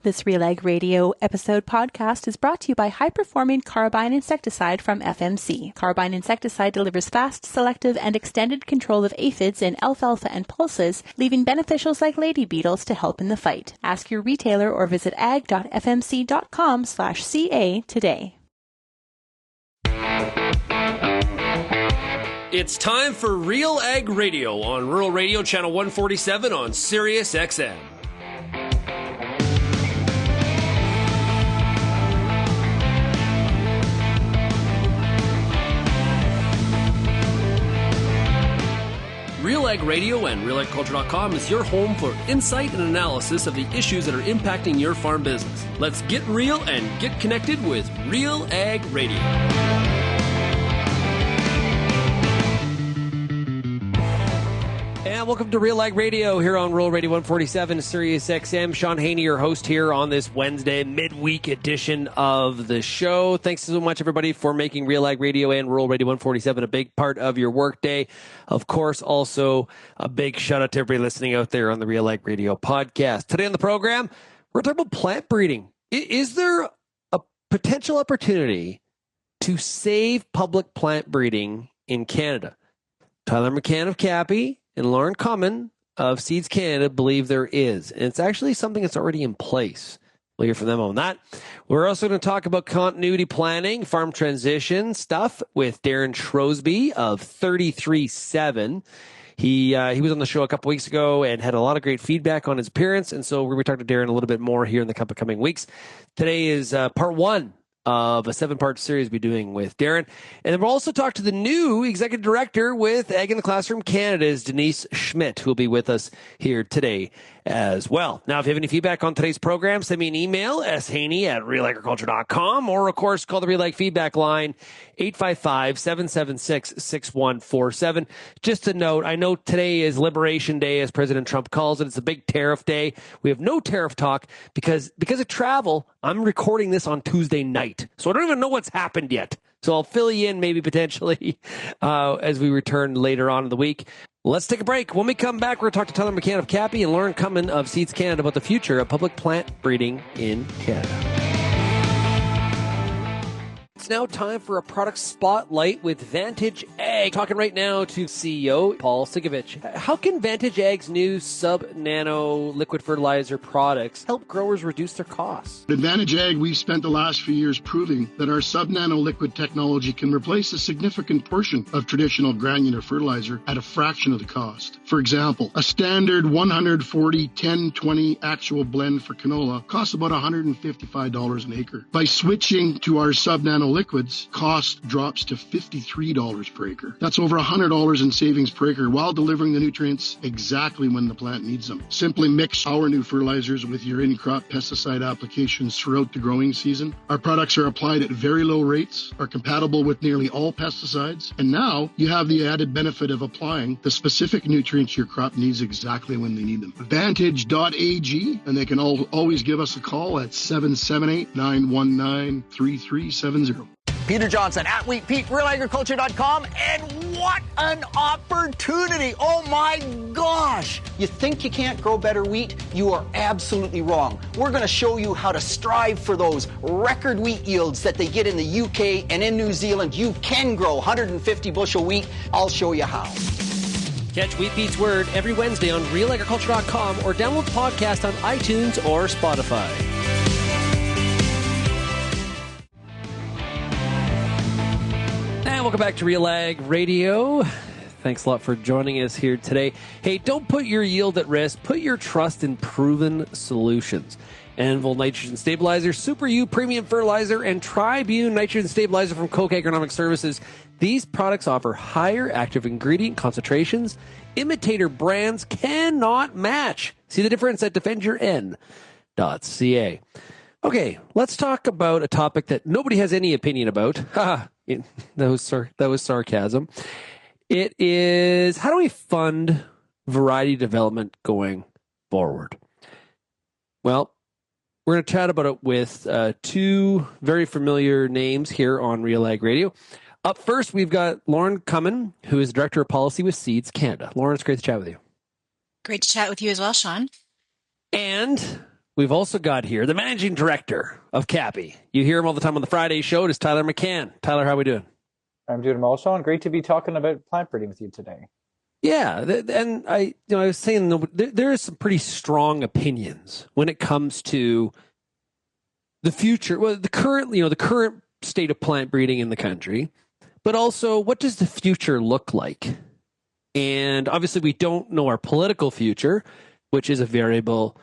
This RealAg Radio episode podcast is brought to you by high-performing carbine insecticide from FMC. Carbine insecticide delivers fast, selective, and extended control of aphids in alfalfa and pulses, leaving beneficials like lady beetles to help in the fight. Ask your retailer or visit ag.fmc.com/ca today. It's time for RealAg Radio on Rural Radio Channel 147 on Sirius XM. RealAg Radio and RealAgriculture.com is your home for insight and analysis of the issues that are impacting your farm business. Let's get real and get connected with RealAg Radio. And welcome to RealAg Radio here on Rural Radio 147, Sirius XM. Shaun Haney, your host here on this Wednesday midweek edition of the show. Thanks so much, everybody, for making RealAg Radio and Rural Radio 147 a big part of your workday. Of course, also a big shout out to everybody listening out there on the RealAg Radio podcast. Today on the program, we're talking about plant breeding. Is there a potential opportunity to save public plant breeding in Canada? Tyler McCann of CAPI and Comin of Seeds Canada believe there is. And it's actually something that's already in place. We'll hear from them on that. We're also going to talk about continuity planning, farm transition stuff with Derryn Shrosbree of 33.7. He was on the show a couple weeks ago and had a lot of great feedback on his appearance. And so we're going to talk to Derryn a little bit more here in the coming weeks. Today is part one of a 7-part series we'll be doing with Derryn. And then we'll also talk to the new executive director with Ag in the Classroom Canada's Denise Schmidt, who will be with us here today as well. Now, if you have any feedback on today's program, send me an email, shaney@realagriculture.com, or, of course, call the RealAg feedback line, 855-776-6147. Just a note, I know today is Liberation Day, as President Trump calls it. It's a big tariff day. We have no tariff talk because of travel. I'm recording this on Tuesday night, so I don't even know what's happened yet. So I'll fill you in maybe potentially as we return later on in the week. Let's take a break. When we come back, we're going to talk to Tyler McCann of CAPI and Comin of Seeds Canada about the future of public plant breeding in Canada. It's now time for a product spotlight with Vantage Ag. Talking right now to CEO Paul Sigovich. How can Vantage Ag's new sub-nano liquid fertilizer products help growers reduce their costs? At Vantage Ag, we've spent the last few years proving that our sub-nano liquid technology can replace a significant portion of traditional granular fertilizer at a fraction of the cost. For example, a standard 140-10-20 actual blend for canola costs about $155 an acre. By switching to our sub-nano liquids, cost drops to $53 per acre. That's over $100 in savings per acre while delivering the nutrients exactly when the plant needs them. Simply mix our new fertilizers with your in-crop pesticide applications throughout the growing season. Our products are applied at very low rates, are compatible with nearly all pesticides, and now you have the added benefit of applying the specific nutrients your crop needs exactly when they need them. Vantage.ag, and they can always give us a call at 778-919-3370. Peter Johnson at Wheat Pete, RealAgriculture.com, and what an opportunity! Oh my gosh! You think you can't grow better wheat? You are absolutely wrong. We're going to show you how to strive for those record wheat yields that they get in the UK and in New Zealand. You can grow 150 bushel wheat. I'll show you how. Catch Wheat Pete's Word every Wednesday on RealAgriculture.com or download the podcast on iTunes or Spotify. And welcome back to RealAg Radio. Thanks a lot for joining us here today. Hey, don't put your yield at risk. Put your trust in proven solutions. Anvil Nitrogen Stabilizer, Super U Premium Fertilizer, and Tribune Nitrogen Stabilizer from Koch Agronomic Services. These products offer higher active ingredient concentrations imitator brands cannot match. See the difference at defendyourn.ca. Okay, let's talk about a topic that nobody has any opinion about. That was sarcasm. It is, how do we fund variety development going forward? Well, we're going to chat about it with two very familiar names here on RealAg Radio. Up first, we've got Comin, who is Director of Policy with Seeds Canada. Lauren, it's great to chat with you. Great to chat with you as well, Shaun. And we've also got here the managing director of CAPI. You hear him all the time on the Friday show. It is Tyler McCann. Tyler, how are we doing? I'm doing well, Shaun. Great to be talking about plant breeding with you today. Yeah, and I was saying there are some pretty strong opinions when it comes to the future. Well, the current state of plant breeding in the country, but also what does the future look like? And obviously, we don't know our political future, which is a variable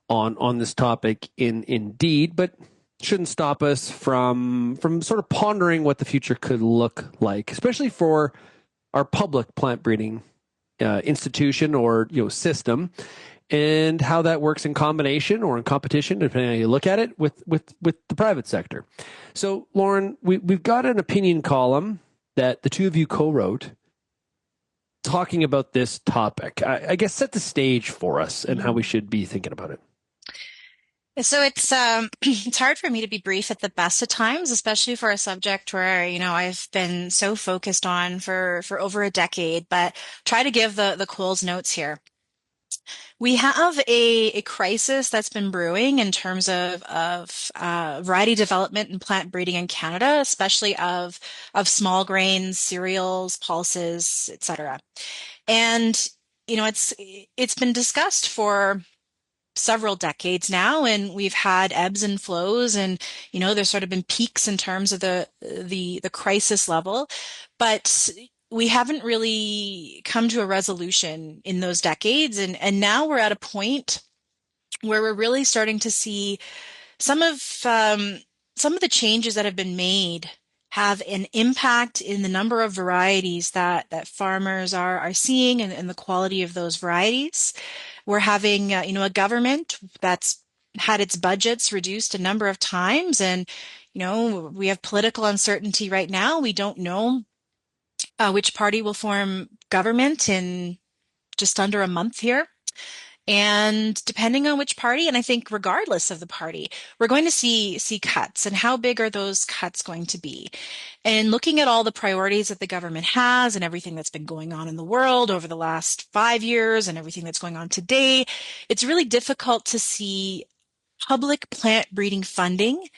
on this topic indeed, but shouldn't stop us from sort of pondering what the future could look like, especially for our public plant breeding institution or system, and how that works in combination or in competition, depending on how you look at it, with the private sector. So, Lauren, we've got an opinion column that the two of you co-wrote talking about this topic. I guess set the stage for us and how we should be thinking about it. So it's hard for me to be brief at the best of times, especially for a subject where, I've been so focused on for over a decade, but try to give the Coles notes here. We have a crisis that's been brewing in terms of variety development and plant breeding in Canada, especially of small grains, cereals, pulses, etc. And, it's been discussed for several decades now, and we've had ebbs and flows, and there's sort of been peaks in terms of the crisis level, but we haven't really come to a resolution in those decades, and now we're at a point where we're really starting to see some of the changes that have been made have an impact in the number of varieties that farmers are seeing, and the quality of those varieties. We're having, a government that's had its budgets reduced a number of times, and, we have political uncertainty right now. We don't know which party will form government in just under a month here. And depending on which party, and I think regardless of the party, we're going to see cuts. And how big are those cuts going to be? And looking at all the priorities that the government has and everything that's been going on in the world over the last 5 years and everything that's going on today, it's really difficult to see public plant breeding funding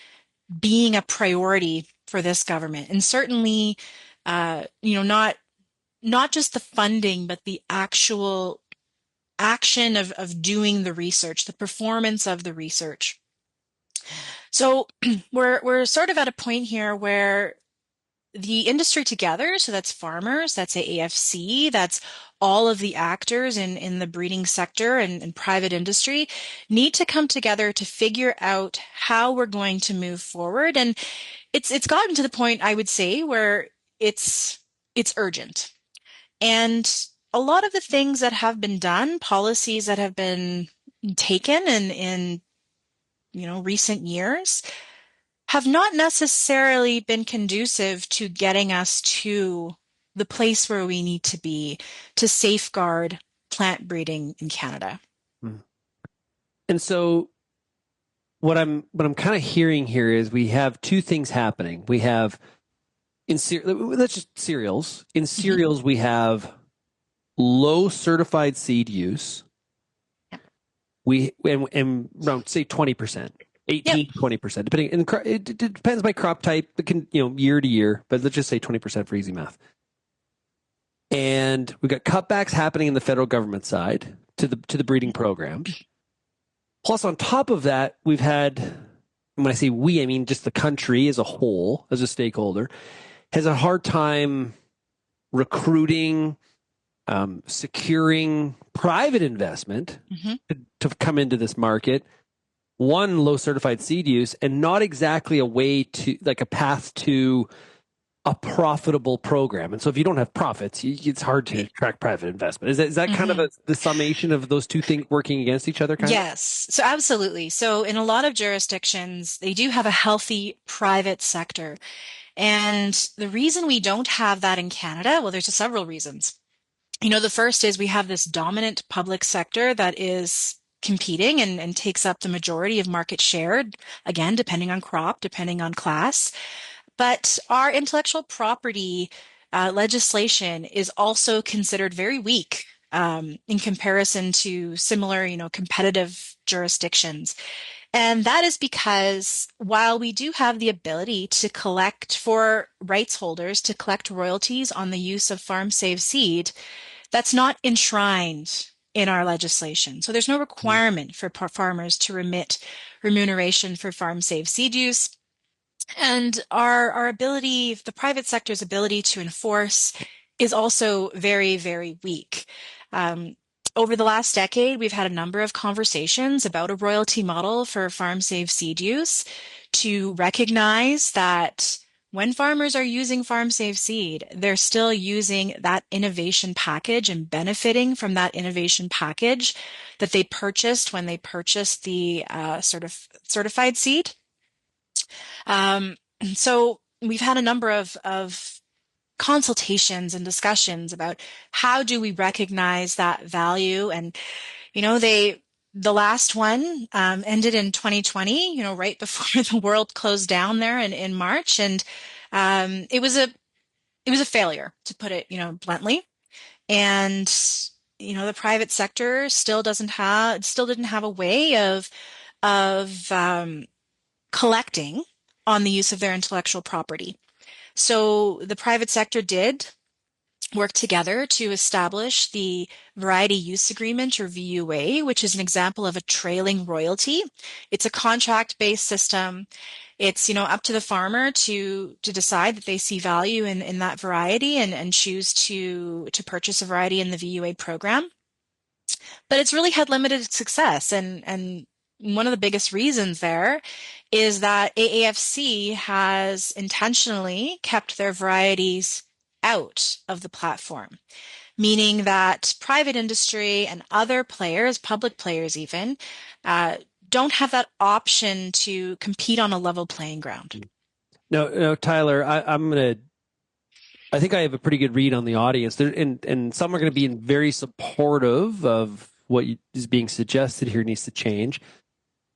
being a priority for this government. And certainly, not just the funding, but the actual action of doing the research, the performance of the research. So we're sort of at a point here where the industry together, so that's farmers, that's AAFC, that's all of the actors in the breeding sector and private industry, need to come together to figure out how we're going to move forward. And it's gotten to the point, I would say, where it's urgent. And a lot of the things that have been done, policies that have been taken in recent years, have not necessarily been conducive to getting us to the place where we need to be to safeguard plant breeding in Canada. And so what I'm kind of hearing here is we have two things happening. We have let's just cereals. In cereals, we have low certified seed use. We and around say 20%, 18-20%, depending. And it depends by crop type. It can year to year, but let's just say 20% for easy math. And we've got cutbacks happening in the federal government side to the breeding programs. Plus, on top of that, we've had, when I say we, I mean just the country as a whole, as a stakeholder, has a hard time recruiting, securing private investment to come into this market. One, low certified seed use, and not exactly a way to, like a path to a profitable program. And so if you don't have profits, it's hard to attract private investment. Is that kind of the summation of those two things working against each other? Yes, so absolutely. So in a lot of jurisdictions, they do have a healthy private sector. And the reason we don't have that in Canada, well, there's several reasons. The first is we have this dominant public sector that is competing and takes up the majority of market share, again, depending on crop, depending on class. But our intellectual property legislation is also considered very weak in comparison to similar, competitive jurisdictions. And that is because while we do have the ability to collect for rights holders to collect royalties on the use of farm-safe seed, that's not enshrined in our legislation. So there's no requirement for farmers to remit remuneration for farm-safe seed use. And our ability, the private sector's ability to enforce is also very, very weak. Over the last decade, we've had a number of conversations about a royalty model for farm-safe seed use to recognize that when farmers are using farm-safe seed, they're still using that innovation package and benefiting from that innovation package that they purchased when they purchased the certified seed. So we've had a number of consultations and discussions about how do we recognize that value. And, the last one ended in 2020, right before the world closed down there in March. And it was a failure, to put it, bluntly. And, the private sector still didn't have a way of collecting on the use of their intellectual property. So the private sector did work together to establish the Variety Use Agreement, or VUA, which is an example of a trailing royalty. It's a contract-based system. It's, up to the farmer to decide that they see value in that variety and choose to purchase a variety in the VUA program. But it's really had limited success. And one of the biggest reasons there is that AAFC has intentionally kept their varieties out of the platform, meaning that private industry and other players, public players even, don't have that option to compete on a level playing ground. No, Tyler, I think I have a pretty good read on the audience there, and some are going to be very supportive of what is being suggested here needs to change.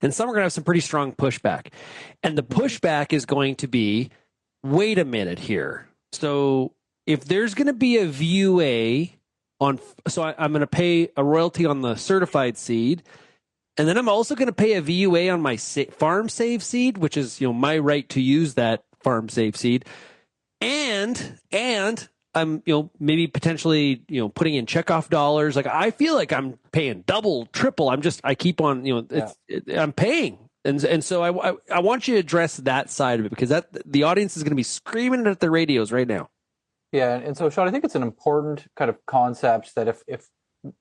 And some are going to have some pretty strong pushback. And the pushback is going to be, wait a minute here. So if there's going to be a VUA I'm going to pay a royalty on the certified seed, and then I'm also going to pay a VUA on my farm safe seed, which is, my right to use that farm safe seed. And I'm, maybe potentially, putting in checkoff dollars. Like, I feel like I'm paying double, triple. I keep on, I'm paying. And so I want you to address that side of it, because the audience is going to be screaming at their radios right now. Yeah. And so, Shaun, I think it's an important kind of concept that if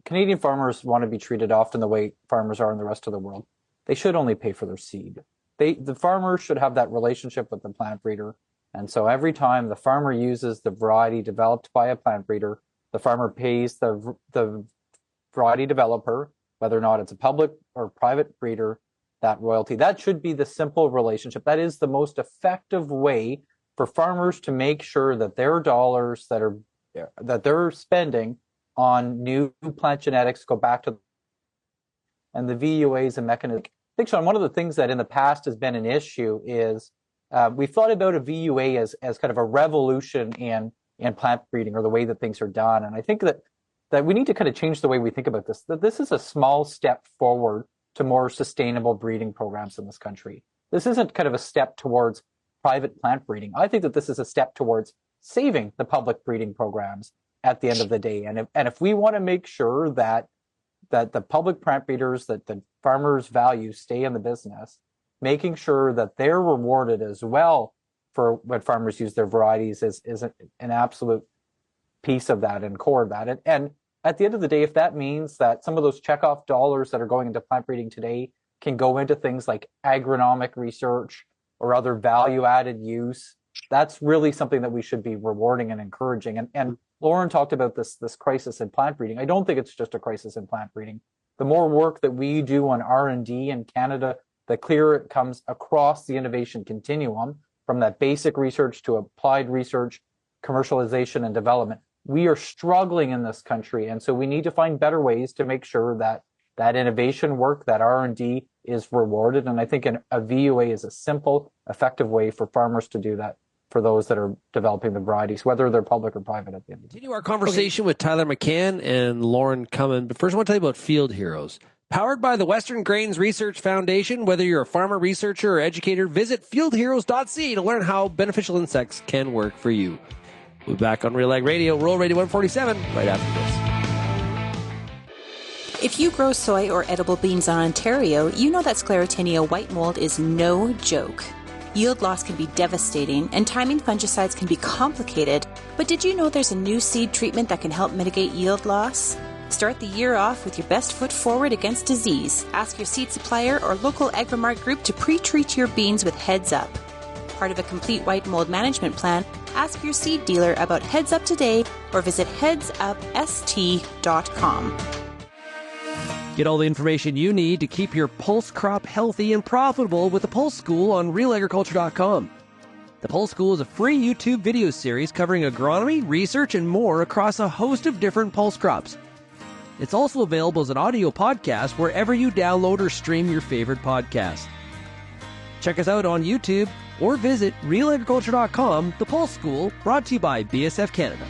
Canadian farmers want to be treated often the way farmers are in the rest of the world, they should only pay for their seed. The farmers should have that relationship with the plant breeder. And so every time the farmer uses the variety developed by a plant breeder, the farmer pays the variety developer, whether or not it's a public or private breeder, that royalty. That should be the simple relationship. That is the most effective way for farmers to make sure that their dollars that they're spending on new plant genetics go back to, and the VUA is a mechanism. I think, Shaun, one of the things that in the past has been an issue is we've thought about a VUA as kind of a revolution in plant breeding, or the way that things are done. And I think that we need to kind of change the way we think about this, that this is a small step forward to more sustainable breeding programs in this country. This isn't kind of a step towards private plant breeding. I think that this is a step towards saving the public breeding programs at the end of the day. And if we want to make sure that the public plant breeders, that the farmers' values stay in the business, making sure that they're rewarded as well for when farmers use their varieties is an absolute piece of that and core of that. And at the end of the day, if that means that some of those checkoff dollars that are going into plant breeding today can go into things like agronomic research or other value-added use, that's really something that we should be rewarding and encouraging. And Lauren talked about this crisis in plant breeding. I don't think it's just a crisis in plant breeding. The more work that we do on R&D in Canada, the clearer it comes across the innovation continuum, from that basic research to applied research, commercialization, and development. We are struggling in this country, and so we need to find better ways to make sure that that innovation work, that R&D, is rewarded. And I think a VUA is a simple, effective way for farmers to do that for those that are developing the varieties, whether they're public or private at the end of the day. Continue our conversation with Tyler McCann and Lauren Comin. But first, I want to tell you about Field Heroes. Powered by the Western Grains Research Foundation, whether you're a farmer, researcher, or educator, visit fieldheroes.ca to learn how beneficial insects can work for you. We'll be back on Real Ag Radio, Rural Radio 147, right after this. If you grow soy or edible beans in Ontario, you know that Sclerotinia white mold is no joke. Yield loss can be devastating, and timing fungicides can be complicated, but did you know there's a new seed treatment that can help mitigate yield loss? Start the year off with your best foot forward against disease. Ask your seed supplier or local Agrimart group to pre-treat your beans with Heads Up. Part of a complete white mold management plan, ask your seed dealer about Heads Up today or visit headsupst.com. Get all the information you need to keep your pulse crop healthy and profitable with the Pulse School on RealAgriculture.com. The Pulse School is a free YouTube video series covering agronomy, research, and more across a host of different pulse crops. It's also available as an audio podcast wherever you download or stream your favorite podcast. Check us out on YouTube or visit RealAgriculture.com. The Pulse School, brought to you by BSF Canada.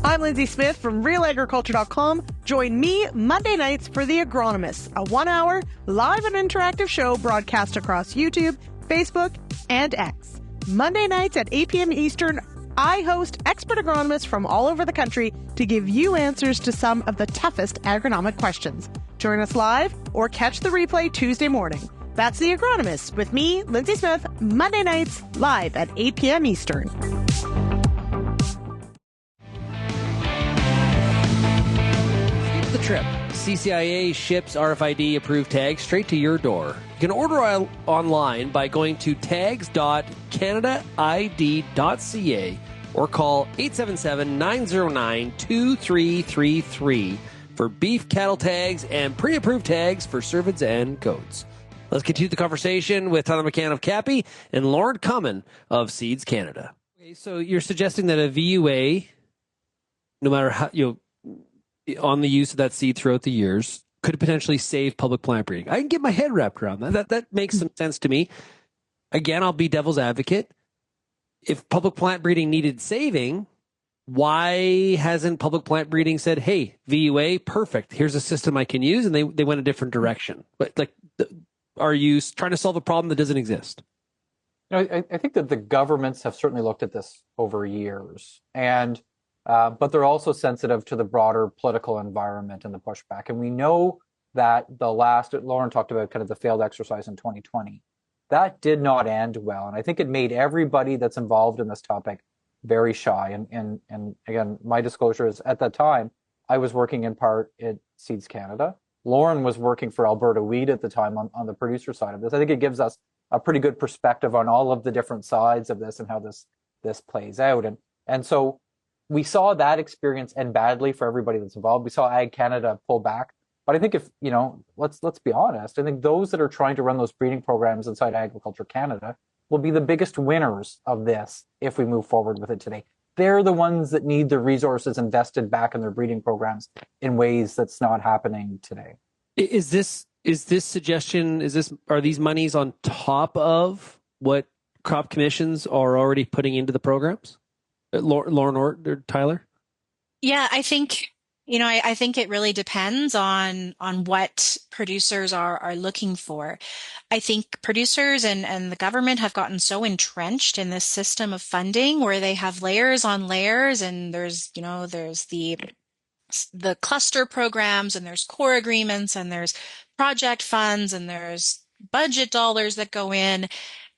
I'm Lindsay Smith from RealAgriculture.com. Join me Monday nights for The Agronomists, a 1-hour live and interactive show broadcast across YouTube, Facebook, and X. Monday nights at 8 p.m. Eastern, I host expert agronomists from all over the country to give you answers to some of the toughest agronomic questions. Join us live or catch the replay Tuesday morning. That's The Agronomists with me, Lindsay Smith, Monday nights live at 8 p.m. Eastern. The trip. CCIA ships RFID approved tags straight to your door. You can order online by going to tags.canadaid.ca or call 877-909-2333 for beef cattle tags and pre-approved tags for cervids and goats. Let's continue the conversation with Tyler McCann of CAPI and Lauren Comin of Seeds Canada. Okay, so you're suggesting that a VUA, no matter how, on the use of that seed throughout the years, could potentially save public plant breeding. I can get my head wrapped around that. That makes some sense to me. Again, I'll be devil's advocate. If public plant breeding needed saving, why hasn't public plant breeding said, hey, VUA, perfect, here's a system I can use, and they went a different direction? But are you trying to solve a problem that doesn't exist? I think that the governments have certainly looked at this over years, and but they're also sensitive to the broader political environment and the pushback. And we know that Lauren talked about kind of the failed exercise in 2020. That did not end well. And I think it made everybody that's involved in this topic very shy. And again, my disclosure is at that time, I was working in part at Seeds Canada. Lauren was working for Alberta Wheat at the time on the producer side of this. I think it gives us a pretty good perspective on all of the different sides of this and how this plays out. And so we saw that experience end badly for everybody that's involved. We saw Ag Canada pull back. But I think let's be honest, I think those that are trying to run those breeding programs inside Agriculture Canada will be the biggest winners of this if we move forward with it today. They're the ones that need the resources invested back in their breeding programs in ways that's not happening today. Is this suggestion, are these monies on top of what crop commissions are already putting into the programs? Lauren or Tyler? Yeah, I think, I think it really depends on what producers are looking for. I think producers and the government have gotten so entrenched in this system of funding where they have layers on layers, and there's the cluster programs, and there's core agreements, and there's project funds, and there's budget dollars that go in.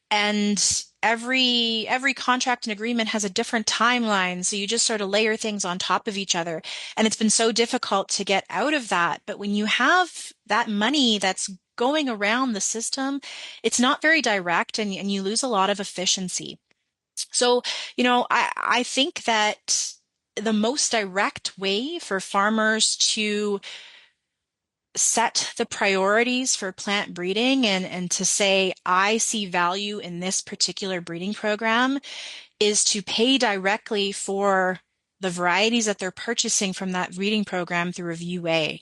And every contract and agreement has a different timeline. So you just sort of layer things on top of each other. And it's been so difficult to get out of that. But when you have that money that's going around the system, it's not very direct, and you lose a lot of efficiency. So, I think that the most direct way for farmers to set the priorities for plant breeding and to say, I see value in this particular breeding program, is to pay directly for the varieties that they're purchasing from that breeding program through a VUA.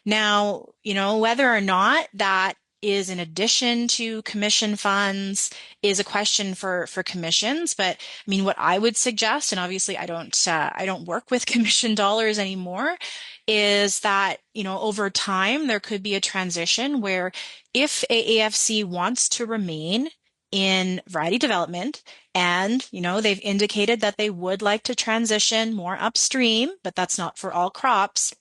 Now, whether or not that is in addition to commission funds is a question for commissions. But I mean, what I would suggest, and obviously I don't work with commission dollars anymore, is that, over time there could be a transition where if AAFC wants to remain in variety development, and, they've indicated that they would like to transition more upstream, but that's not for all crops,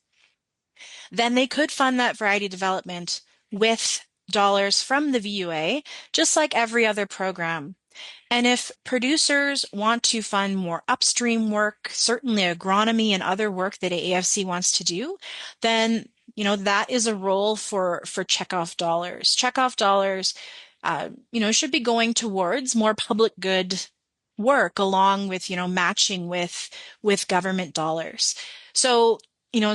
then they could fund that variety development with dollars from the VUA, just like every other program. And if producers want to fund more upstream work, certainly agronomy and other work that AAFC wants to do, then, that is a role for checkoff dollars. Checkoff dollars, should be going towards more public good work along with, matching with government dollars. So,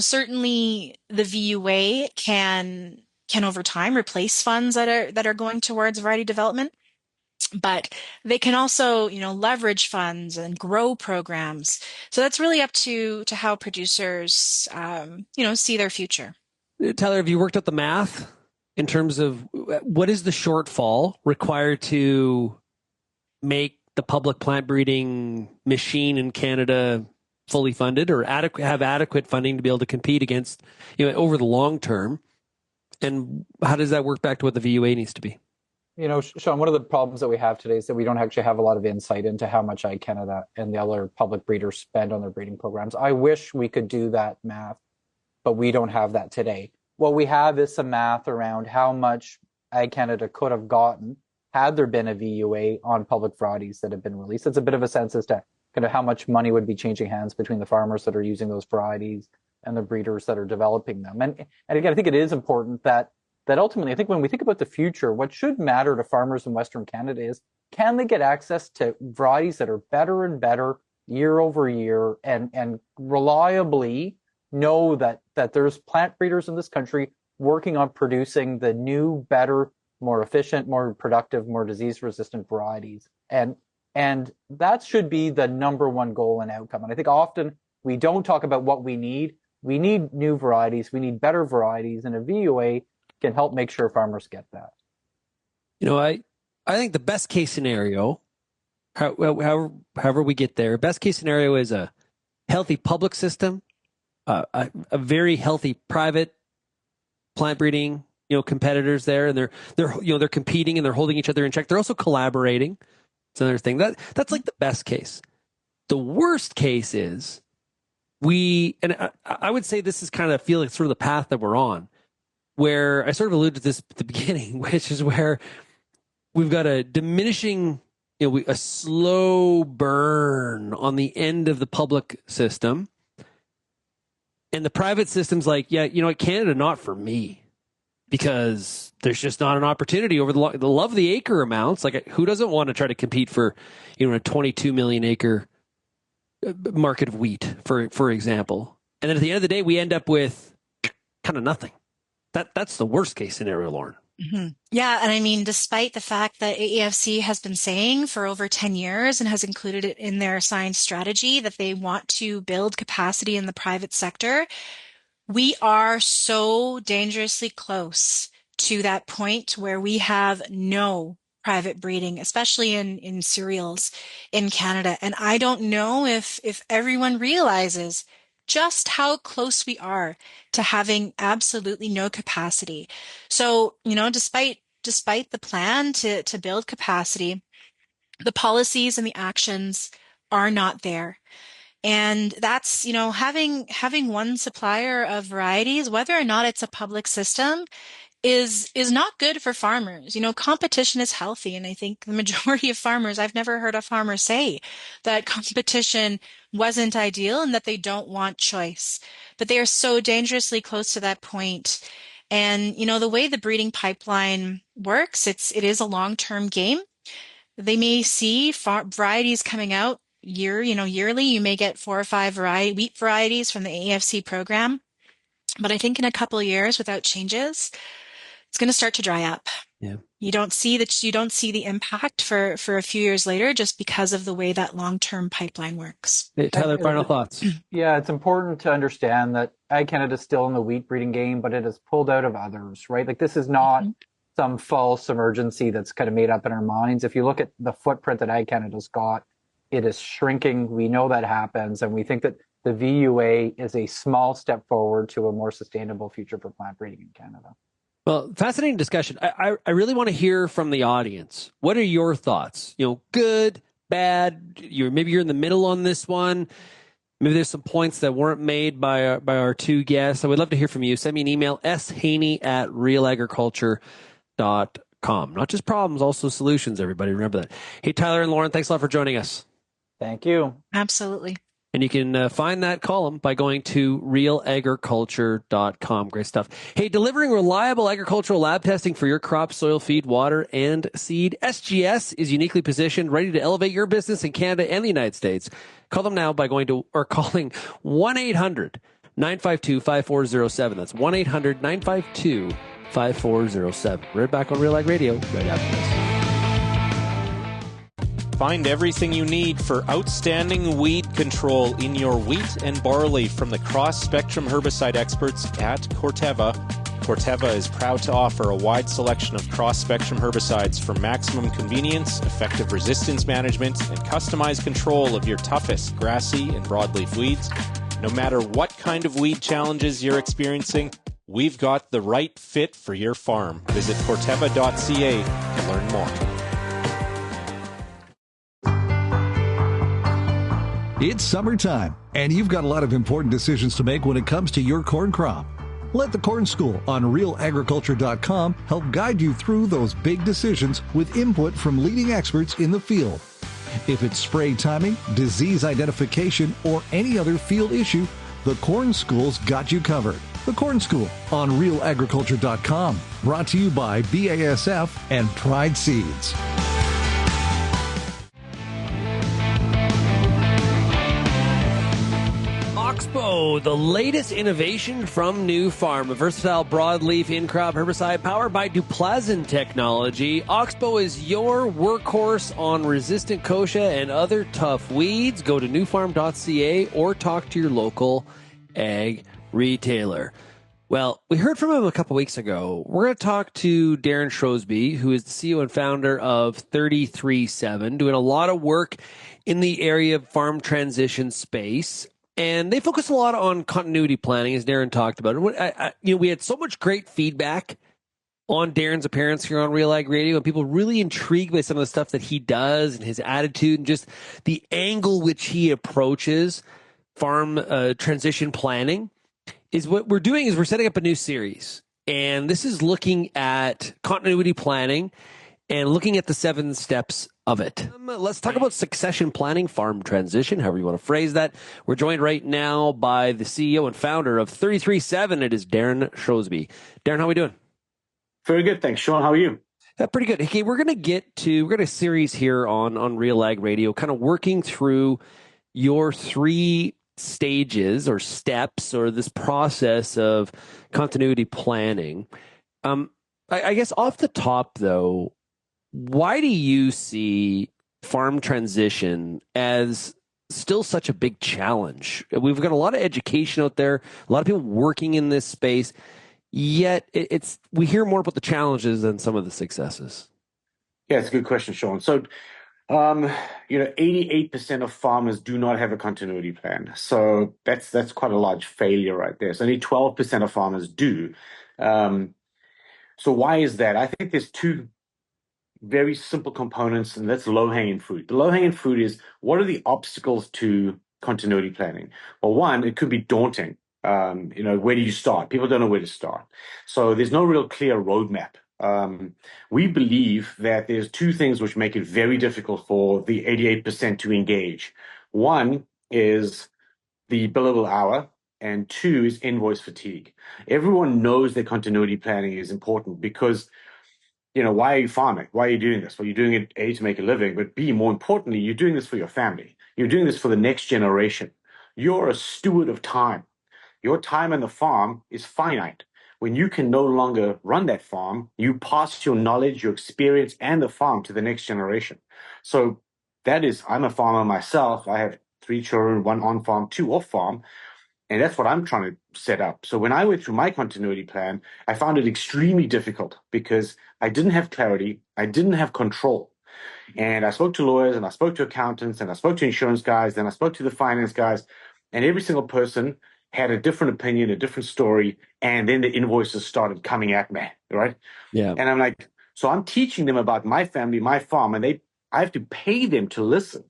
certainly the VUA can over time replace funds that are going towards variety development, but they can also, leverage funds and grow programs. So that's really up to how producers, see their future. Tyler, have you worked out the math in terms of what is the shortfall required to make the public plant breeding machine in Canada fully funded, or have adequate funding to be able to compete against, over the long term? And how does that work back to what the VUA needs to be? Shaun, one of the problems that we have today is that we don't actually have a lot of insight into how much Ag Canada and the other public breeders spend on their breeding programs. I wish we could do that math, but we don't have that today. What we have is some math around how much Ag Canada could have gotten had there been a VUA on public varieties that have been released. It's a bit of a sense as to kind of how much money would be changing hands between the farmers that are using those varieties and the breeders that are developing them. And again, I think it is important that ultimately, I think when we think about the future, what should matter to farmers in Western Canada is, can they get access to varieties that are better and better year over year, and reliably know that there's plant breeders in this country working on producing the new, better, more efficient, more productive, more disease-resistant varieties. And that should be the number one goal and outcome. And I think often we don't talk about what we need. We need new varieties. We need better varieties, and a VUA can help make sure farmers get that. I think the best case scenario, however we get there, best case scenario is a healthy public system, a very healthy private plant breeding, competitors there, and they're competing and they're holding each other in check. They're also collaborating. It's another thing that's like the best case. The worst case is I would say this is kind of feeling sort of the path that we're on, where I sort of alluded to this at the beginning, which is where we've got a diminishing, a slow burn on the end of the public system. And the private system's like, yeah, Canada, not for me, because there's just not an opportunity over the love the acre amounts. Like, who doesn't want to try to compete for, a 22 million acre market of wheat, for example? And then at the end of the day, we end up with kind of nothing. That's the worst case scenario, Lauren. Mm-hmm. Yeah. And I mean, despite the fact that AAFC has been saying for over 10 years and has included it in their science strategy that they want to build capacity in the private sector, we are so dangerously close to that point where we have no private breeding, especially in cereals in Canada. And I don't know if everyone realizes just how close we are to having absolutely no capacity. So, despite the plan to build capacity, the policies and the actions are not there. And that's, having one supplier of varieties, whether or not it's a public system, is not good for farmers. Competition is healthy. And I think the majority of farmers, I've never heard a farmer say that competition wasn't ideal and that they don't want choice. But they are so dangerously close to that point. And, the way the breeding pipeline works, it is a long-term game. They may see varieties coming out yearly. You may get 4 or 5 wheat varieties from the AFC program. But I think in a couple of years, without changes, it's going to start to dry up. Yeah. You don't see the impact for a few years later, just because of the way that long-term pipeline works. Hey, Tyler, final thoughts. Yeah, it's important to understand that Ag Canada is still in the wheat breeding game, but it is pulled out of others, right? Like, this is not some false emergency that's kind of made up in our minds. If you look at the footprint that Ag Canada's got, it is shrinking. We know that happens, and we think that the VUA is a small step forward to a more sustainable future for plant breeding in Canada. Well, fascinating discussion. I really want to hear from the audience. What are your thoughts? Good, bad? Maybe you're in the middle on this one. Maybe there's some points that weren't made by our two guests. I would love to hear from you. Send me an email, shaney@realagriculture.com. Not just problems, also solutions, everybody. Remember that. Hey, Tyler and Lauren, thanks a lot for joining us. Thank you. Absolutely. And you can find that column by going to realagriculture.com. Great stuff. Hey, delivering reliable agricultural lab testing for your crop, soil, feed, water, and seed. SGS is uniquely positioned, ready to elevate your business in Canada and the United States. Call them now by calling 1-800-952-5407. That's 1-800-952-5407. Right back on RealAg Radio right after this. Find everything you need for outstanding weed control in your wheat and barley from the cross-spectrum herbicide experts at Corteva. Corteva is proud to offer a wide selection of cross-spectrum herbicides for maximum convenience, effective resistance management, and customized control of your toughest grassy and broadleaf weeds. No matter what kind of weed challenges you're experiencing, we've got the right fit for your farm. Visit corteva.ca to learn more. It's summertime, and you've got a lot of important decisions to make when it comes to your corn crop. Let the Corn School on RealAgriculture.com help guide you through those big decisions with input from leading experts in the field. If it's spray timing, disease identification, or any other field issue, the Corn School's got you covered. The Corn School on RealAgriculture.com, brought to you by BASF and Pride Seeds. Oxbow, the latest innovation from New Farm, a versatile broadleaf in-crop herbicide powered by Duplasm technology. Oxbow is your workhorse on resistant kochia and other tough weeds. Go to newfarm.ca or talk to your local ag retailer. Well, we heard from him a couple weeks ago. We're going to talk to Derryn Shrosbree, who is the CEO and founder of 33/7, doing a lot of work in the area of farm transition space. And they focus a lot on continuity planning, as Derryn talked about. We had so much great feedback on Derryn's appearance here on RealAg Radio, and people really intrigued by some of the stuff that he does and his attitude and just the angle which he approaches farm transition planning. Is what we're doing is we're setting up a new series, and this is looking at continuity planning and looking at the 7 steps of it. Let's talk about succession planning, farm transition, however you want to phrase that. We're joined right now by the CEO and founder of 33/7. It is Derryn Shrosbree. Derryn, how are we doing? Very good, thanks. Sean, how are you? Pretty good. Okay, we're going to series here on RealAg Radio, kind of working through your 3 stages or steps or this process of continuity planning. I guess off the top, though, why do you see farm transition as still such a big challenge? We've got a lot of education out there, a lot of people working in this space, yet we hear more about the challenges than some of the successes. Yeah, it's a good question, Sean. So, 88% of farmers do not have a continuity plan. So that's quite a large failure right there. So only 12% of farmers do. So why is that? I think there's 2 very simple components, and that's low-hanging fruit. The low-hanging fruit is, what are the obstacles to continuity planning? Well, one, it could be daunting. Where do you start? People don't know where to start. So there's no real clear roadmap. We believe that there's 2 things which make it very difficult for the 88% to engage. One is the billable hour, and 2 is invoice fatigue. Everyone knows that continuity planning is important because why are you farming? Why are you doing this? Well, you're doing it, A, to make a living, but B, more importantly, you're doing this for your family. You're doing this for the next generation. You're a steward of time. Your time on the farm is finite. When you can no longer run that farm, you pass your knowledge, your experience, and the farm to the next generation. So that is, I'm a farmer myself. I have 3 children, 1 on farm, 2 off farm. And that's what I'm trying to set up. So when I went through my continuity plan, I found it extremely difficult because I didn't have clarity. I didn't have control. And I spoke to lawyers and I spoke to accountants and I spoke to insurance guys and I spoke to the finance guys, and every single person had a different opinion, a different story. And then the invoices started coming at me, right? Yeah. And I'm like, so I'm teaching them about my family, my farm, and I have to pay them to listen,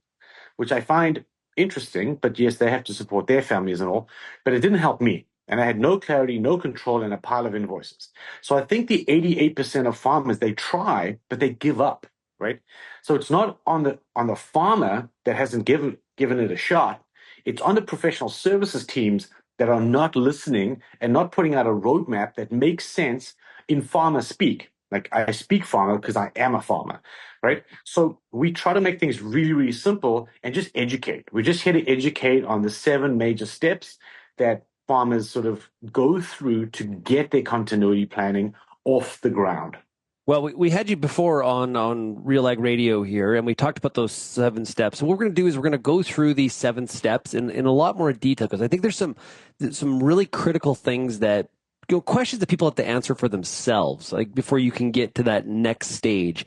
which I find interesting. But yes, they have to support their families and all, but it didn't help me. And I had no clarity, no control, and a pile of invoices. So I think the 88% of farmers, they try, but they give up, right? So it's not on the farmer that hasn't given it a shot. It's on the professional services teams that are not listening and not putting out a roadmap that makes sense in farmer speak. Like, I speak farmer because I am a farmer, right? So we try to make things really, really simple and just educate. We're just here to educate on the 7 major steps that farmers sort of go through to get their continuity planning off the ground. Well, we had you before on RealAg Radio here, and we talked about those 7 steps. And what we're going to do is we're going to go through these 7 steps in a lot more detail, because I think there's some really critical things that, questions that people have to answer for themselves, like before you can get to that next stage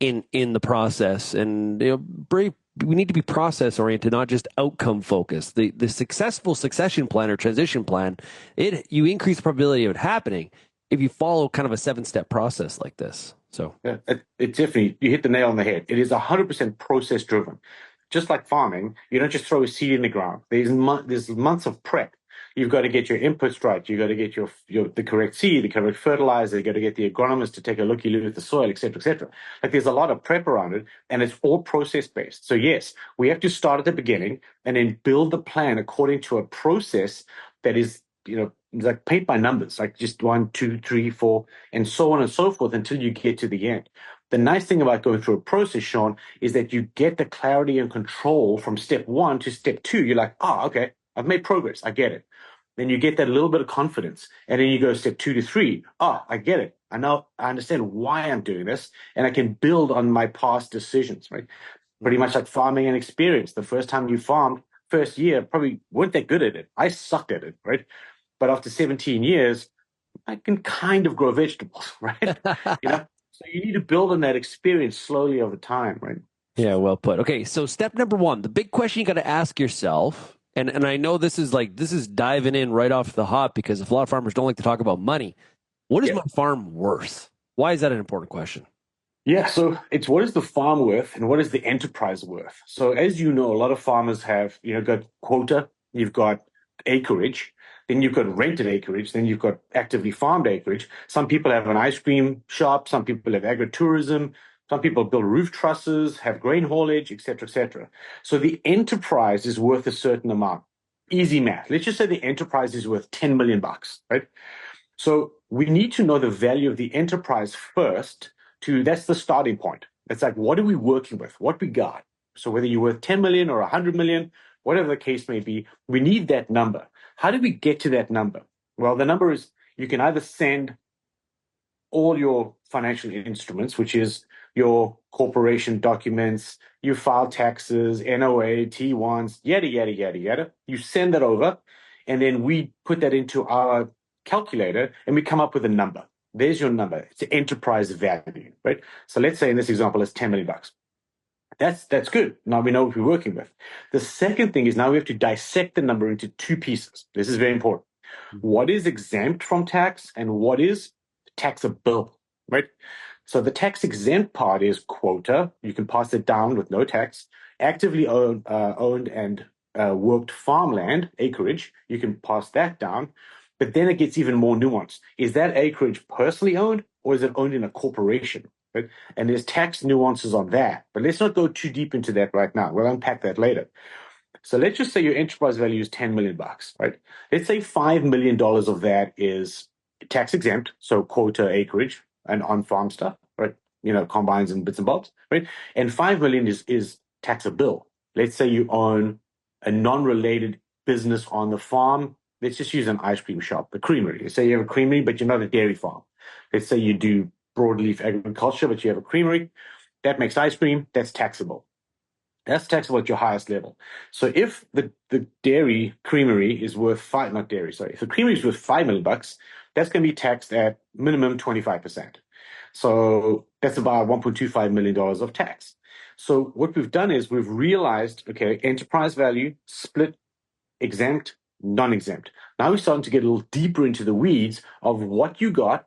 in the process. And we need to be process oriented, not just outcome focused. The successful succession plan or transition plan, you increase the probability of it happening if you follow kind of a 7-step process like this. So yeah, it definitely, you hit the nail on the head. It is 100% process driven. Just like farming, you don't just throw a seed in the ground. There's months of prep. You've got to get your inputs right. You've got to get the correct seed, the correct fertilizer. You've got to get the agronomist to take a looky-loo at the soil, et cetera, et cetera. Like, there's a lot of prep around it, and it's all process-based. So yes, we have to start at the beginning and then build the plan according to a process that is, like paint by numbers, like just 1, 2, 3, 4, and so on and so forth until you get to the end. The nice thing about going through a process, Shaun, is that you get the clarity and control from step 1 to step 2. You're like, okay, I've made progress. I get it. Then you get that little bit of confidence. And then you go step 2 to 3. I get it. I understand why I'm doing this, and I can build on my past decisions, right? Pretty much like farming and experience. The first time you farmed, first year, probably weren't that good at it. I sucked at it, right? But after 17 years, I can kind of grow vegetables, right? So you need to build on that experience slowly over time, right? Yeah, well put. Okay, so step number 1, the big question you got to ask yourself, and I know this is diving in right off the hop, because a lot of farmers don't like to talk about money. What is my farm worth? Why is that an important question? Yeah, so it's what is the farm worth and what is the enterprise worth? So as you know, a lot of farmers have, got quota, you've got acreage, then you've got rented acreage, then you've got actively farmed acreage. Some people have an ice cream shop, some people have agritourism, some people build roof trusses, have grain haulage, et cetera, et cetera. So the enterprise is worth a certain amount. Easy math. Let's just say the enterprise is worth $10 million, right? So we need to know the value of the enterprise first. That's the starting point. It's like, what are we working with? What we got? So whether you're worth 10 million or 100 million, whatever the case may be, we need that number. How do we get to that number? Well, the number is, you can either send all your financial instruments, which is your corporation documents, you file taxes, NOA, T1s, yada, yada, yada, yada. You send that over, and then we put that into our calculator, and we come up with a number. There's your number. It's the enterprise value, right? So let's say in this example, it's $10 million. That's good. Now we know what we're working with. The second thing is, now we have to dissect the number into 2 pieces. This is very important. What is exempt from tax and what is taxable, right? So the tax exempt part is quota. You can pass it down with no tax. Actively owned and worked farmland, acreage, you can pass that down. But then it gets even more nuanced. Is that acreage personally owned, or is it owned in a corporation? Right? And there's tax nuances on that. But let's not go too deep into that right now. We'll unpack that later. So let's just say your enterprise value is $10 million, right? Let's say $5 million of that is tax exempt, so quota acreage and on-farm stuff, right? Combines and bits and bobs, right? And $5 million is taxable. Let's say you own a non-related business on the farm. Let's just use an ice cream shop, a creamery. Let's say you have a creamery, but you're not a dairy farm. Let's say you do broadleaf agriculture, but you have a creamery. That makes ice cream. That's taxable. That's taxable at your highest level. So if the dairy creamery is worth if the creamery is worth $5 million, that's going to be taxed at minimum 25%. So that's about $1.25 million of tax. So what we've done is we've realized, okay, enterprise value, split, exempt, non-exempt. Now we're starting to get a little deeper into the weeds of what you got,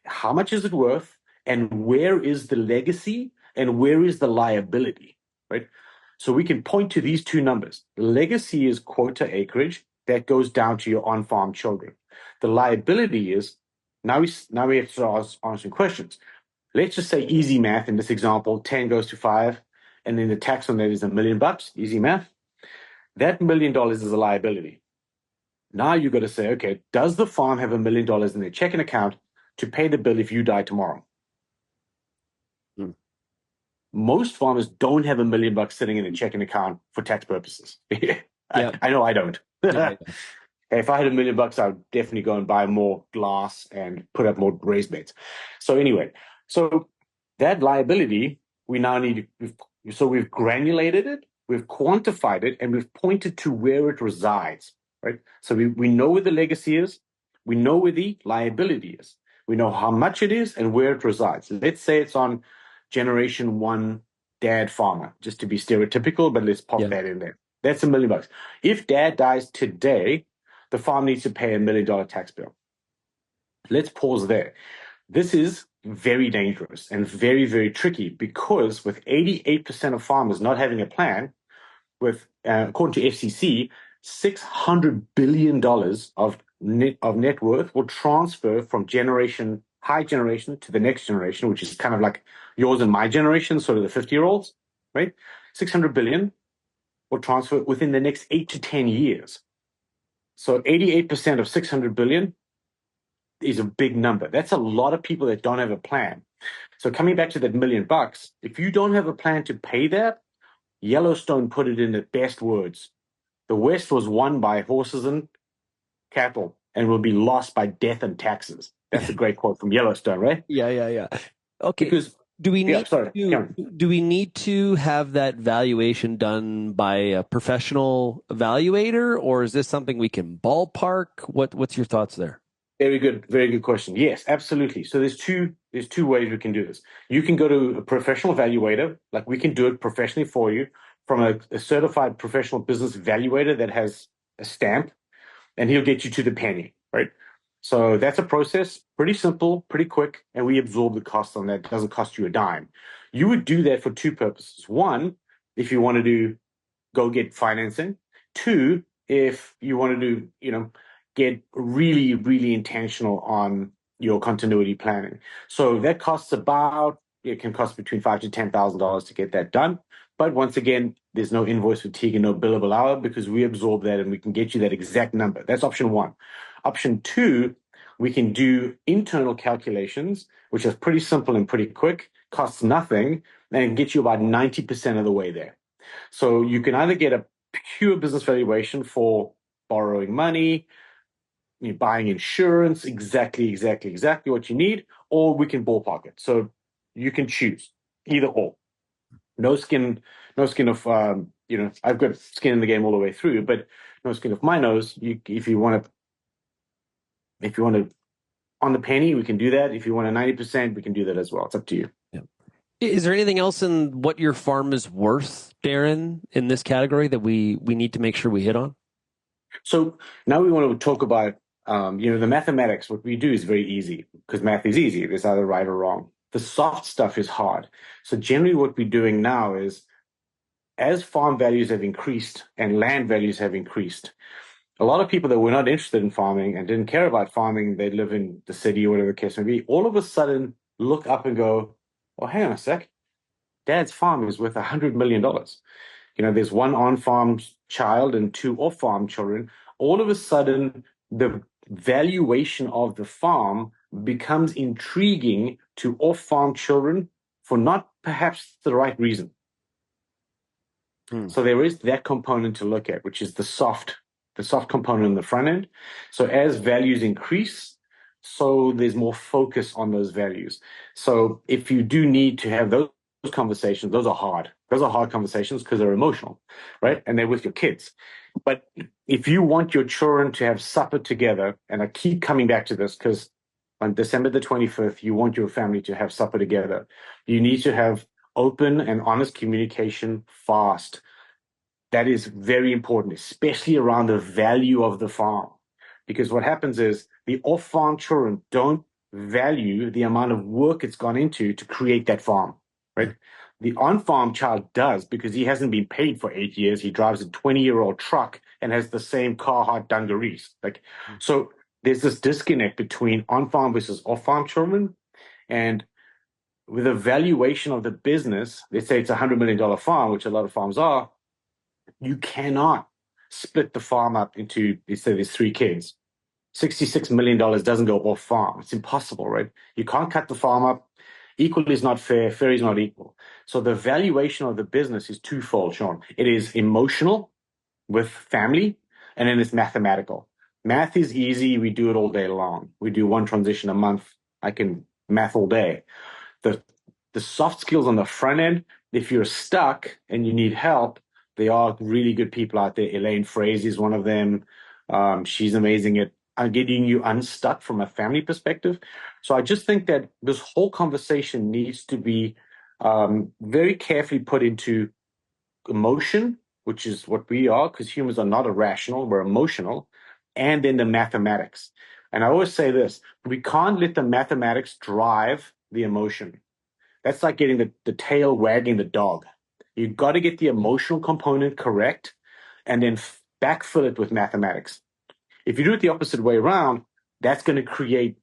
how much is it worth, and where is the legacy and where is the liability, right? So we can point to these two numbers. Legacy is quota acreage that goes down to your on-farm children. The liability is, now we have to start answering questions. Let's just say easy math in this example, 10 goes to 5, and then the tax on that is $1 million, easy math. That $1 million is a liability. Now you've got to say, okay, does the farm have $1 million in their checking account to pay the bill if you die tomorrow? Most farmers don't have $1 million sitting in a checking account for tax purposes. I know I don't. If I had $1 million, I would definitely go and buy more glass and put up more raised beds. So anyway, so that liability, we now need, so we've granulated it, we've quantified it, and we've pointed to where it resides, right? So we know where the legacy is, we know where the liability is, we know how much it is and where it resides. Let's say it's on generation 1 dad farmer, just to be stereotypical, but let's pop that in there. That's $1 million. If dad dies today, the farm needs to pay $1 million tax bill. Let's pause there. This is very dangerous and very, very tricky because with 88% of farmers not having a plan, with according to FCC, $600 billion of net worth will transfer from high generation to the next generation, which is kind of like yours and my generation, sort of the 50-year-olds, right? 600 billion will transfer within the next 8 to 10 years. So 88% of 600 billion is a big number. That's a lot of people that don't have a plan. So coming back to that $1 million, if you don't have a plan to pay that, Yellowstone put it in the best words. The West was won by horses and cattle and will be lost by death and taxes. That's a great quote from Yellowstone, right? Yeah. Okay. Because do we need to have that valuation done by a professional evaluator, or is this something we can ballpark? What's your thoughts there? Very good question. Yes, absolutely. So there's two ways we can do this. You can go to a professional evaluator, like we can do it professionally for you from a certified professional business evaluator that has a stamp, and he'll get you to the penny, right? So that's a process, pretty simple, pretty quick, and we absorb the cost on that. It doesn't cost you a dime. You would do that for two purposes. One, if you wanted to go get financing. Two, if you wanted to, get really, really intentional on your continuity planning. So that costs it can cost between $5,000 to $10,000 to get that done. But once again, there's no invoice fatigue and no billable hour because we absorb that and we can get you that exact number. That's option one. Option two, we can do internal calculations, which is pretty simple and pretty quick, costs nothing, and get you about 90% of the way there. So you can either get a pure business valuation for borrowing money, buying insurance, exactly what you need, or we can ballpark it. So you can choose either or. No skin of, I've got skin in the game all the way through, but no skin of my nose. If you want to on the penny, we can do that. If you want a 90%, we can do that as well. It's up to you. Yeah. Is there anything else in what your farm is worth, Derryn, in this category that we need to make sure we hit on? So now we want to talk about, the mathematics. What we do is very easy because math is easy. It's either right or wrong. The soft stuff is hard. So generally what we're doing now is as farm values have increased and land values have increased, a lot of people that were not interested in farming and didn't care about farming, they live in the city or whatever the case may be, all of a sudden look up and go, oh, hang on a sec. Dad's farm is worth $100 million. There's one on-farm child and two off-farm children. All of a sudden, the valuation of the farm becomes intriguing to off-farm children for not perhaps the right reason. So there is that component to look at, which is the soft component on the front end. So as values increase, so there's more focus on those values. So if you do need to have those conversations, those are hard. Those are hard conversations because they're emotional, right? And they're with your kids. But if you want your children to have supper together, and I keep coming back to this because on December the 25th, you want your family to have supper together, you need to have open and honest communication fast. That is very important, especially around the value of the farm. Because what happens is the off-farm children don't value the amount of work it's gone into to create that farm, right? The on-farm child does because he hasn't been paid for 8 years. He drives a 20-year-old truck and has the same Carhartt dungarees. So there's this disconnect between on-farm versus off-farm children. And with a valuation of the business, let's say it's a $100 million farm, which a lot of farms are, you cannot split the farm up into, let's say there's 3 kids. $66 million doesn't go off farm. It's impossible, right? You can't cut the farm up. Equal is not fair. Fair is not equal. So the valuation of the business is twofold, Shaun. It is emotional with family, and then it's mathematical. Math is easy. We do it all day long. We do 1 transition a month. I can math all day. The soft skills on the front end, if you're stuck and you need help, there are really good people out there. Elaine Frazee is one of them. She's amazing at getting you unstuck from a family perspective. So I just think that this whole conversation needs to be very carefully put into emotion, which is what we are, because humans are not irrational, we're emotional, and then the mathematics. And I always say this, we can't let the mathematics drive the emotion. That's like getting the tail wagging the dog. You've got to get the emotional component correct and then backfill it with mathematics. If you do it the opposite way around, that's going to create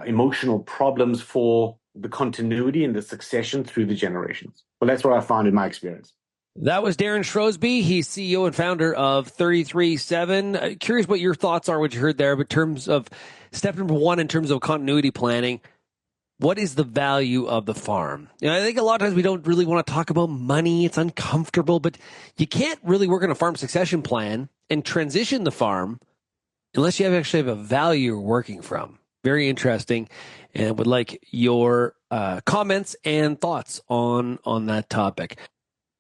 emotional problems for the continuity and the succession through the generations. Well, that's what I found in my experience. That was Derryn Shrosbree. He's CEO and founder of 33/7. Curious what your thoughts are, what you heard there, but in terms of step number 1, in terms of continuity planning, what is the value of the farm? I think a lot of times we don't really want to talk about money. It's uncomfortable, but you can't really work on a farm succession plan and transition the farm unless you actually have a value you're working from. Very interesting, and would like your comments and thoughts on that topic.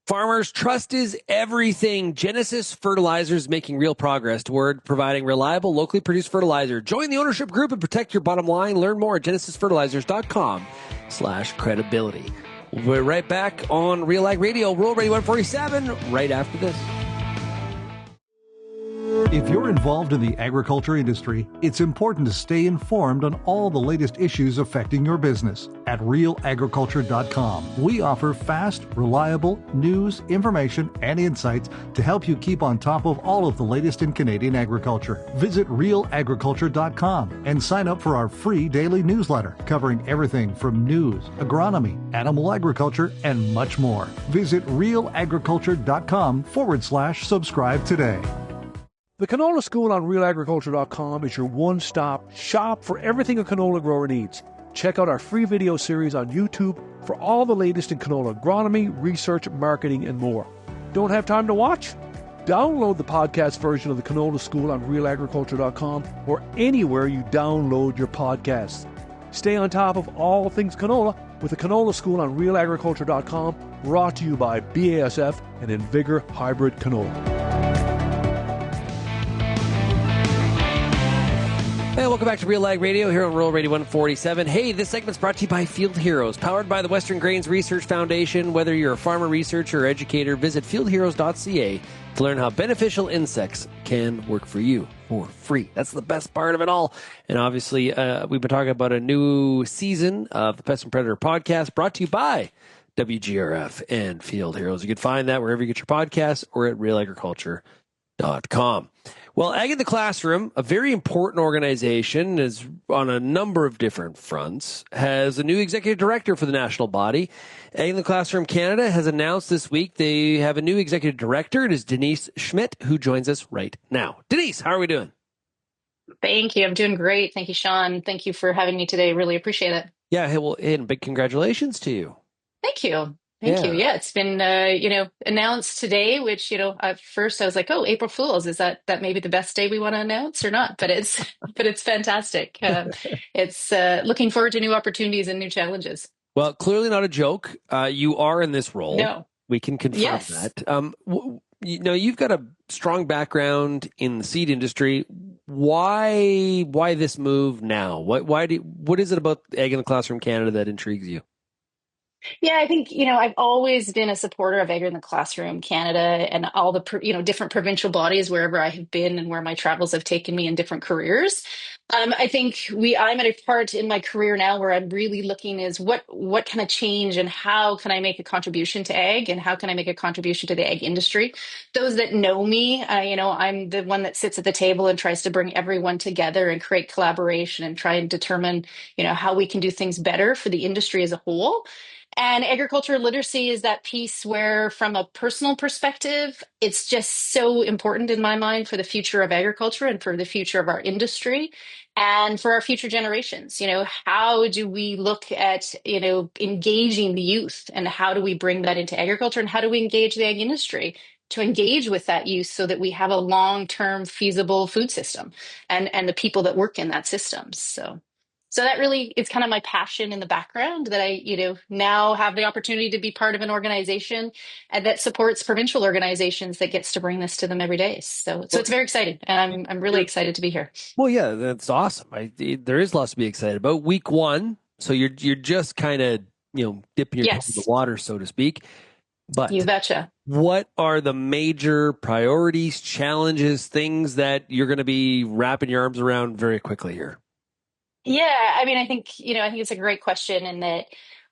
Farmers, trust is everything. Genesis Fertilizer is making real progress toward providing reliable, locally produced fertilizer. Join the ownership group and protect your bottom line. Learn more at genesisfertilizers.com/credibility. We'll be right back on RealAg Radio, Rural Radio 147, right after this. If you're involved in the agriculture industry, it's important to stay informed on all the latest issues affecting your business. At RealAgriculture.com, we offer fast, reliable news, information, and insights to help you keep on top of all of the latest in Canadian agriculture. Visit RealAgriculture.com and sign up for our free daily newsletter covering everything from news, agronomy, animal agriculture, and much more. Visit RealAgriculture.com/subscribe today. The Canola School on RealAgriculture.com is your one-stop shop for everything a canola grower needs. Check out our free video series on YouTube for all the latest in canola agronomy, research, marketing, and more. Don't have time to watch? Download the podcast version of the Canola School on RealAgriculture.com or anywhere you download your podcasts. Stay on top of all things canola with the Canola School on RealAgriculture.com, brought to you by BASF and Invigor Hybrid Canola. Hey, welcome back to RealAg Radio here on Rural Radio 147. Hey, this segment's brought to you by Field Heroes, powered by the Western Grains Research Foundation. Whether you're a farmer, researcher, or educator, visit fieldheroes.ca to learn how beneficial insects can work for you for free. That's the best part of it all. And obviously, we've been talking about a new season of the Pest and Predator podcast brought to you by WGRF and Field Heroes. You can find that wherever you get your podcasts or at RealAgriculture.com. Well, Ag in the Classroom, a very important organization, is on a number of different fronts, has a new executive director for the national body. Ag in the Classroom Canada has announced this week they have a new executive director. It is Denise Schmidt, who joins us right now. Denise, how are we doing? Thank you. I'm doing great. Thank you, Shaun. Thank you for having me today. Really appreciate it. Yeah, well, and big congratulations to you. Thank you. Thank you. Yeah, it's been, announced today, which, at first I was like, oh, April Fool's, is that maybe the best day we want to announce or not? But it's fantastic. It's looking forward to new opportunities and new challenges. Well, clearly not a joke. You are in this role. No. We can confirm Yes. that. You've got a strong background in the seed industry. Why this move now? What is it about Egg in the Classroom Canada that intrigues you? Yeah, I think, I've always been a supporter of Egg in the Classroom Canada and all the, different provincial bodies wherever I have been and where my travels have taken me in different careers. I think I'm at a part in my career now where I'm really looking is what can I change and how can I make a contribution to ag and how can I make a contribution to the ag industry? Those that know me, I'm the one that sits at the table and tries to bring everyone together and create collaboration and try and determine, how we can do things better for the industry as a whole. And agriculture literacy is that piece where, from a personal perspective, it's just so important in my mind for the future of agriculture and for the future of our industry and for our future generations. How do we look at, engaging the youth and how do we bring that into agriculture and how do we engage the ag industry to engage with that youth so that we have a long-term feasible food system and the people that work in that system. So that really is kind of my passion in the background that I, now have the opportunity to be part of an organization that supports provincial organizations that gets to bring this to them every day. So it's very exciting, and I'm really excited to be here. Well, yeah, that's awesome. There is lots to be excited about. Week one, so you're just kind of dipping your toe in the water, so to speak. But you betcha. What are the major priorities, challenges, things that you're going to be wrapping your arms around very quickly here? Yeah, I think it's a great question in that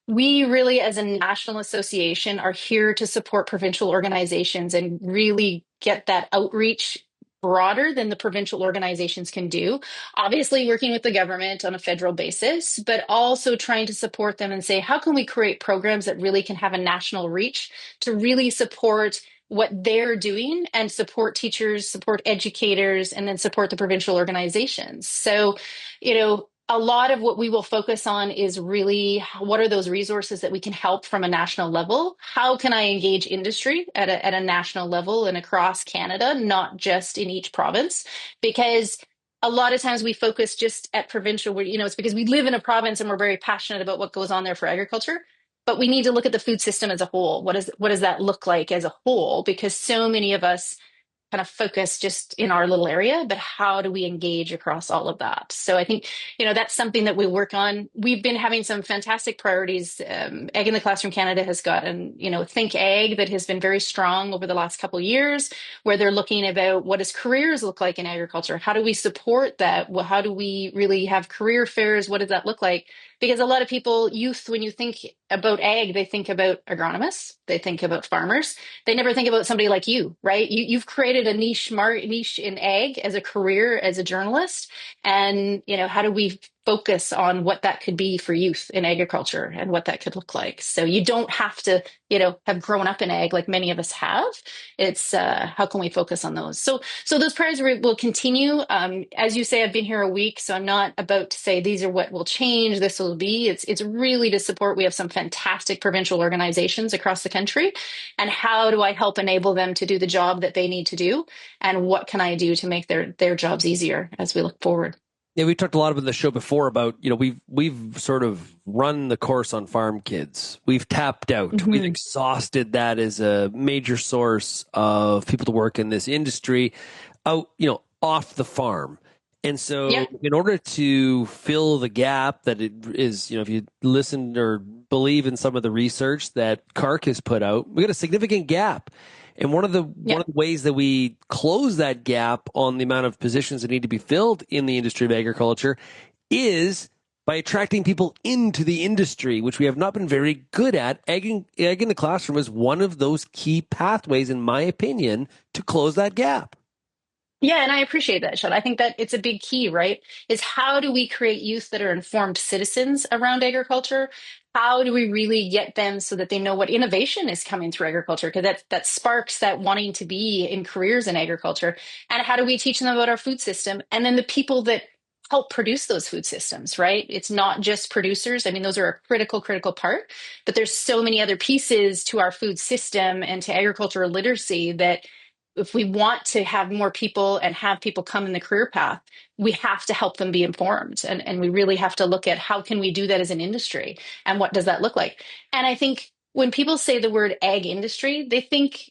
we really, as a national association, are here to support provincial organizations and really get that outreach broader than the provincial organizations can do. Obviously, working with the government on a federal basis, but also trying to support them and say, how can we create programs that really can have a national reach to really support what they're doing and support teachers, support educators, and then support the provincial organizations. So, a lot of what we will focus on is really what are those resources that we can help from a national level? How can I engage industry at a national level and across Canada, not just in each province? Because a lot of times we focus just at provincial, it's because we live in a province and we're very passionate about what goes on there for agriculture. But we need to look at the food system as a whole. What does that look like as a whole? Because so many of us kind of focus just in our little area, but how do we engage across all of that? So I think, that's something that we work on. We've been having some fantastic priorities. Ag in the Classroom Canada has gotten, Think Ag that has been very strong over the last couple of years, where they're looking about what does careers look like in agriculture? How do we support that? Well, how do we really have career fairs? What does that look like? Because a lot of people, youth, when you think about ag, they think about agronomists, they think about farmers. They never think about somebody like you, right? You've created a niche in ag as a career, as a journalist. And, how do we focus on what that could be for youth in agriculture and what that could look like? So you don't have to, have grown up in ag like many of us have. It's how can we focus on those? So those priorities will continue. As you say, I've been here a week, so I'm not about to say these are what will change. This will be. It's really to support. We have some fantastic provincial organizations across the country, and how do I help enable them to do the job that they need to do, and what can I do to make their jobs easier as we look forward? Yeah, we talked a lot about the show before about, we've sort of run the course on farm kids. We've tapped out. Mm-hmm. We've exhausted that as a major source of people to work in this industry out, off the farm. And so in order to fill the gap that it is, if you listen or believe in some of the research that CARC has put out, we got a significant gap. And one of the ways that we close that gap on the amount of positions that need to be filled in the industry of agriculture is by attracting people into the industry, which we have not been very good at. Ag in the Classroom is one of those key pathways, in my opinion, to close that gap. Yeah, and I appreciate that, Shaun. I think that it's a big key, right? Is how do we create youth that are informed citizens around agriculture? How do we really get them so that they know what innovation is coming through agriculture? Because that sparks that wanting to be in careers in agriculture. And how do we teach them about our food system? And then the people that help produce those food systems, right? It's not just producers. I mean, those are a critical part, but there's so many other pieces to our food system and to agricultural literacy that if we want to have more people and have people come in the career path, we have to help them be informed. And we really have to look at how can we do that as an industry and what does that look like? And I think when people say the word ag industry, they think,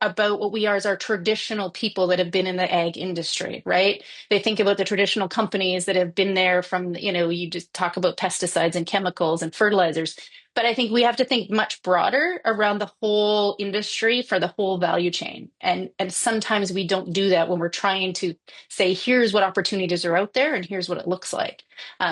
about what we are as our traditional people that have been in the ag industry, right? They think about the traditional companies that have been there from, you just talk about pesticides and chemicals and fertilizers. But I think we have to think much broader around the whole industry for the whole value chain. And sometimes we don't do that when we're trying to say, here's what opportunities are out there and here's what it looks like.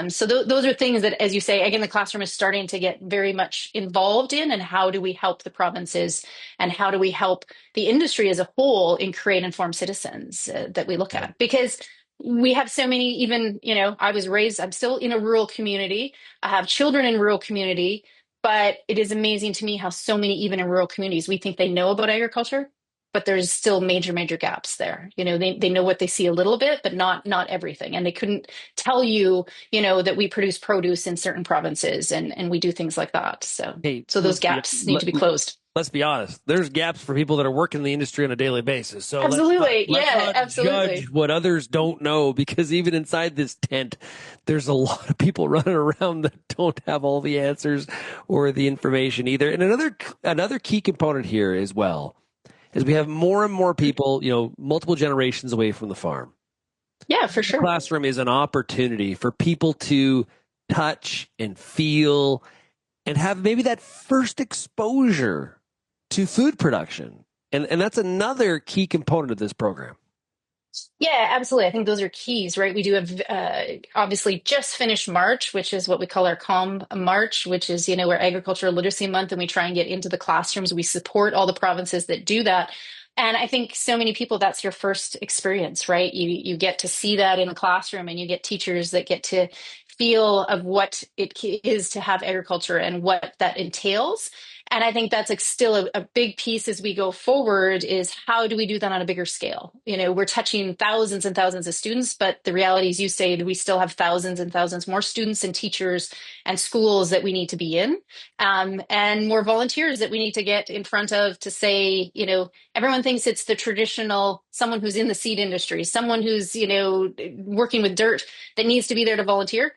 So those are things that, as you say, Ag in the Classroom is starting to get very much involved in. And how do we help the provinces and how do we help the industry as a whole in create informed citizens that we look at? Because we have so many, even, I'm still in a rural community. I have children in rural community. But it is amazing to me how so many, even in rural communities, we think they know about agriculture, but there's still major, major gaps there. They know what they see a little bit, but not everything. And they couldn't tell you, that we produce produce in certain provinces and we do things like that. So those gaps need to be closed. Let's be honest. There's gaps for people that are working in the industry on a daily basis. So absolutely, let's not absolutely. judge what others don't know, because even inside this tent, there's a lot of people running around that don't have all the answers or the information either. And another key component here as well is we have more and more people, multiple generations away from the farm. Yeah, for sure. The classroom is an opportunity for people to touch and feel and have maybe that first exposure to food production. And that's another key component of this program. Yeah, absolutely. I think those are keys, right? We do have obviously just finished March, which is what we call our COM March, which is, our Agricultural Literacy Month, and we try and get into the classrooms. We support all the provinces that do that. And I think so many people, that's your first experience, right? You get to see that in the classroom, and you get teachers that get to feel of what it is to have agriculture and what that entails. And I think that's still a big piece as we go forward is how do we do that on a bigger scale? We're touching thousands and thousands of students, but the reality is you say that we still have thousands and thousands more students and teachers and schools that we need to be in, and more volunteers that we need to get in front of to say, everyone thinks it's the traditional, someone who's in the seed industry, someone who's, working with dirt that needs to be there to volunteer.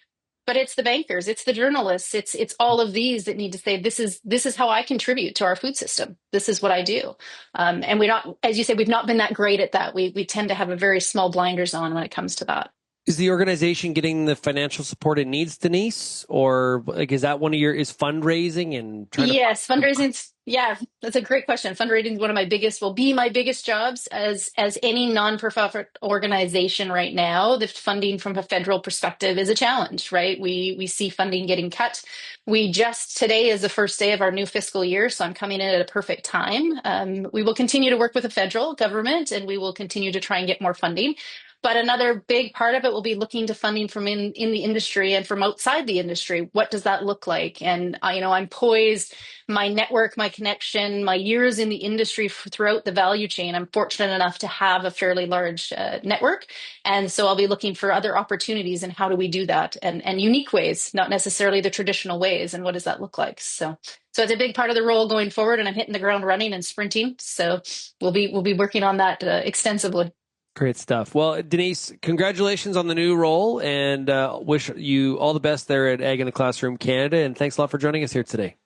But it's the bankers, it's the journalists, it's all of these that need to say, this is how I contribute to our food system. This is what I do. And we're not, as you say, we've not been that great at that. We tend to have a very small blinders on when it comes to that. Is the organization getting the financial support it needs, Denise? Or is that one of is fundraising and trying Yes, fundraising. Yeah, that's a great question. Fundraising is one of my biggest, will be my biggest jobs as any non-profit organization right now. The funding from a federal perspective is a challenge, right? We see funding getting cut. Today is the first day of our new fiscal year, so I'm coming in at a perfect time. We will continue to work with the federal government, and we will continue to try and get more funding. But another big part of it will be looking to funding from in the industry and from outside the industry. What does that look like? And, I'm poised, my network, my connection, my years in the industry throughout the value chain. I'm fortunate enough to have a fairly large network. And so I'll be looking for other opportunities and how do we do that and unique ways, not necessarily the traditional ways. And what does that look like? So it's a big part of the role going forward, and I'm hitting the ground running and sprinting. So we'll be working on that extensively. Great stuff. Well, Denise, congratulations on the new role, and wish you all the best there at Ag in the Classroom Canada. And thanks a lot for joining us here today.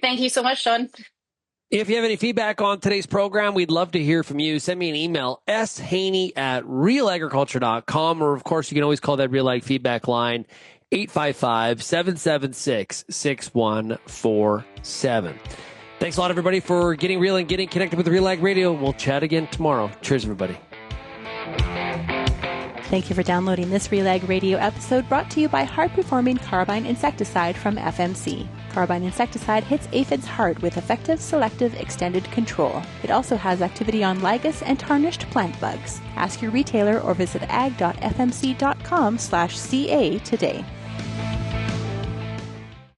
Thank you so much, Shaun. If you have any feedback on today's program, we'd love to hear from you. Send me an email, shaney@realagriculture.com, or of course, you can always call that Real Ag feedback line, 855-776-6147. Thanks a lot, everybody, for getting real and getting connected with Real Ag Radio. We'll chat again tomorrow. Cheers, everybody. Thank you for downloading this RealAg Radio episode, brought to you by hard-performing carbine insecticide from FMC. Carbine insecticide hits aphids hard with effective, selective, extended control. It also has activity on lygus and tarnished plant bugs. Ask your retailer or visit ag.fmc.com/CA today.